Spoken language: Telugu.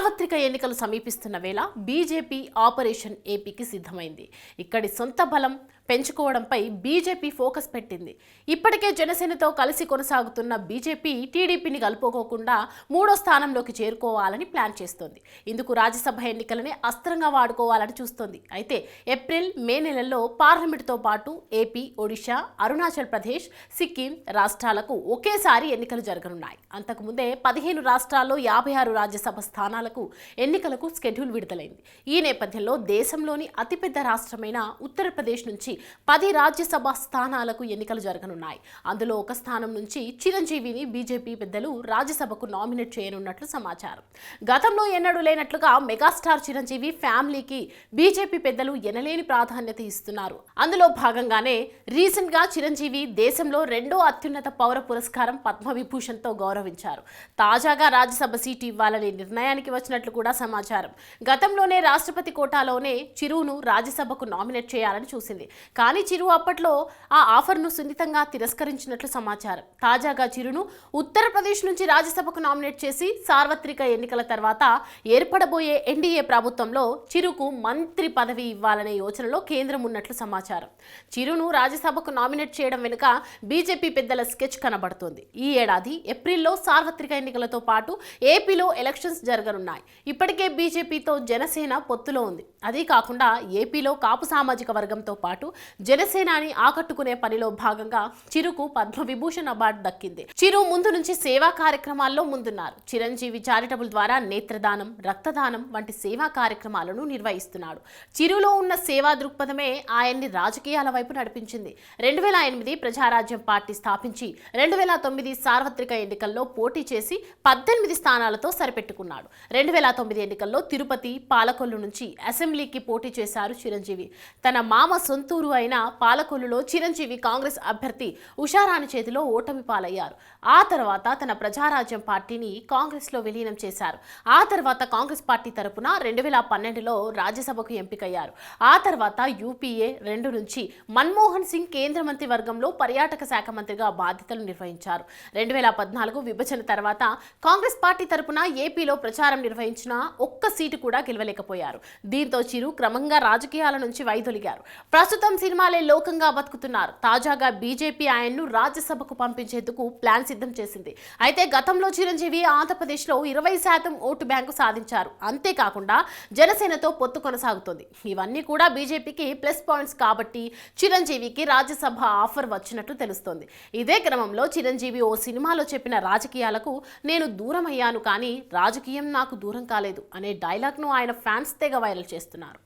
సార్వత్రిక ఎన్నికలు సమీపిస్తున్న వేళ బీజేపీ ఆపరేషన్ ఏపీకి సిద్ధమైంది. ఇక్కడి సొంత బలం పెంచుకోవడంపై బీజేపీ ఫోకస్ పెట్టింది. ఇప్పటికే జనసేనతో కలిసి కొనసాగుతున్న బీజేపీ టీడీపీని కలుపుకోకుండా మూడో స్థానంలోకి చేరుకోవాలని ప్లాన్ చేస్తోంది. ఇందుకు రాజ్యసభ ఎన్నికలని అస్త్రంగా వాడుకోవాలని చూస్తోంది. అయితే ఏప్రిల్, మే నెలల్లో పార్లమెంటుతో పాటు ఏపీ, ఒడిశా, అరుణాచల్ ప్రదేశ్, సిక్కిం రాష్ట్రాలకు ఒకేసారి ఎన్నికలు జరగనున్నాయి. అంతకుముందే 15 రాష్ట్రాల్లో 56 రాజ్యసభ స్థానాలకు ఎన్నికలకు స్కెడ్యూల్ విడుదలైంది. ఈ నేపథ్యంలో దేశంలోని అతిపెద్ద రాష్ట్రమైన ఉత్తరప్రదేశ్ నుంచి 10 రాజ్యసభ స్థానాలకు ఎన్నికలు జరగనున్నాయి. అందులో ఒక స్థానం నుంచి చిరంజీవిని బీజేపీ పెద్దలు రాజ్యసభకు నామినేట్ చేయనున్నట్లు సమాచారం. గతంలో ఎన్నడూ లేనట్లుగా మెగాస్టార్ చిరంజీవి ఫ్యామిలీకి బీజేపీ పెద్దలు ఎనలేని ప్రాధాన్యత ఇస్తున్నారు. అందులో భాగంగానే రీసెంట్ గా చిరంజీవి దేశంలో 2వ అత్యున్నత పౌర పురస్కారం పద్మవిభూషణ్తో గౌరవించారు. తాజాగా రాజ్యసభ సీటు ఇవ్వాలనే నిర్ణయానికి వచ్చినట్లు కూడా సమాచారం. గతంలోనే రాష్ట్రపతి కోటాలోనే చిరును రాజ్యసభకు నామినేట్ చేయాలని చూసింది. కానీ చిరు అప్పట్లో ఆ ఆఫర్ను సున్నితంగా తిరస్కరించినట్లు సమాచారం. తాజాగా చిరును ఉత్తరప్రదేశ్ నుంచి రాజ్యసభకు నామినేట్ చేసి సార్వత్రిక ఎన్నికల తర్వాత ఏర్పడబోయే ఎన్డీఏ ప్రభుత్వంలో చిరుకు మంత్రి పదవి ఇవ్వాలనే యోచనలో కేంద్రం ఉన్నట్లు సమాచారం. చిరును రాజ్యసభకు నామినేట్ చేయడం వెనుక బీజేపీ పెద్దల స్కెచ్ కనబడుతోంది. ఈ ఏడాది ఏప్రిల్లో సార్వత్రిక ఎన్నికలతో పాటు ఏపీలో ఎలక్షన్స్ జరగనున్నాయి. ఇప్పటికే బీజేపీతో జనసేన పొత్తులో ఉంది. అదే కాకుండా ఏపీలో కాపు సామాజిక వర్గంతో పాటు జనసేనాని ఆకట్టుకునే పనిలో భాగంగా చిరుకు పద్మవిభూషణ్ అవార్డు దక్కింది. చిరు ముందు నుంచి సేవా కార్యక్రమాల్లో ముందున్నారు. చిరంజీవి చారిటబుల్ ద్వారా నేత్రదానం, రక్తదానం వంటి సేవా కార్యక్రమాలను నిర్వహిస్తున్నాడు. చిరులో ఉన్న సేవా దృక్పథమే ఆయన్ని రాజకీయాల వైపు నడిపించింది. 2008 ప్రజారాజ్యం పార్టీ స్థాపించి 2009 సార్వత్రిక ఎన్నికల్లో పోటీ చేసి 18 స్థానాలతో సరిపెట్టుకున్నాడు. 2009 ఎన్నికల్లో తిరుపతి, పాలకొల్లు నుంచి అసెంబ్లీకి పోటీ చేశారు చిరంజీవి. తన మామ సొంతూరు అయిన పాలకొల్లులో చిరంజీవి కాంగ్రెస్ అభ్యర్థి ఉషారాణి చేతిలో ఓటమి పాలయ్యారు. ఆ తర్వాత తన ప్రజారాజ్యం పార్టీని కాంగ్రెస్ లో విలీనం చేశారు. ఆ తర్వాత కాంగ్రెస్ పార్టీ తరపున 2012లో రాజ్యసభకు ఎంపికయ్యారు. ఆ తర్వాత యూపీఏ 2 నుంచి మన్మోహన్ సింగ్ కేంద్ర మంత్రి వర్గంలో పర్యాటక శాఖ మంత్రిగా బాధ్యతలు నిర్వహించారు. 2014 విభజన తర్వాత కాంగ్రెస్ పార్టీ తరపున ఏపీలో ప్రచారం నిర్వహించిన ఒక్క సీటు కూడా గెలవలేకపోయారు. దీంతో చిరు క్రమంగా రాజకీయాల నుంచి వైదొలిగారు. ప్రస్తుతం సినిమాలే లోకంగా బతుకుతున్నారు. తాజాగా బీజేపీ ఆయన్ను రాజ్యసభకు పంపించేందుకు ప్లాన్ సిద్ధం చేసింది. అయితే గతంలో చిరంజీవి ఆంధ్రప్రదేశ్లో 20% ఓటు బ్యాంకు సాధించారు. అంతేకాకుండా జనసేనతో పొత్తు కొనసాగుతుంది. ఇవన్నీ కూడా బీజేపీకి ప్లస్ పాయింట్స్ కాబట్టి చిరంజీవికి రాజ్యసభ ఆఫర్ వచ్చినట్లు తెలుస్తోంది. ఇదే క్రమంలో చిరంజీవి ఓ సినిమాలో చెప్పిన రాజకీయాలకు నేను దూరం అయ్యాను కానీ రాజకీయం నాకు దూరం కాలేదు అనే డైలాగ్ను ఆయన ఫ్యాన్స్ తెగ వైరల్ చేస్తున్నారు.